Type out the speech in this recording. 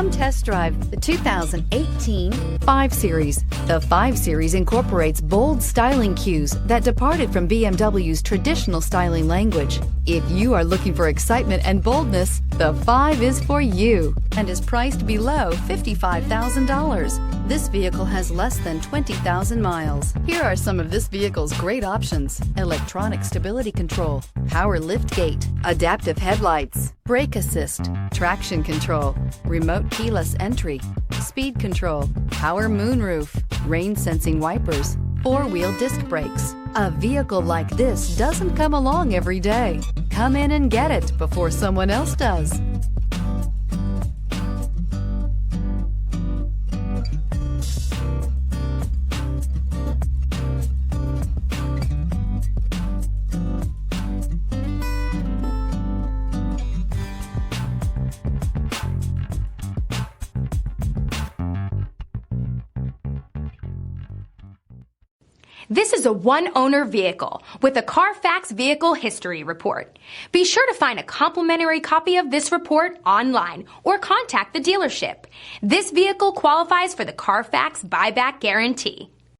Come test drive the 2018 5 Series. The 5 Series incorporates bold styling cues that departed from BMW's traditional styling language. If you are looking for excitement and boldness, the 5 is for you and is priced below $55,000. This vehicle has less than 20,000 miles. Here are some of this vehicle's great options: electronic stability control, power liftgate, adaptive headlights, brake assist, traction control, remote keyless entry, speed control, power moonroof, rain sensing wipers, 4-wheel disc brakes. A vehicle like this doesn't come along every day. Come in and get it before someone else does. This is a one-owner vehicle with a Carfax Vehicle History Report. Be sure to find a complimentary copy of this report online or contact the dealership. This vehicle qualifies for the Carfax Buyback Guarantee.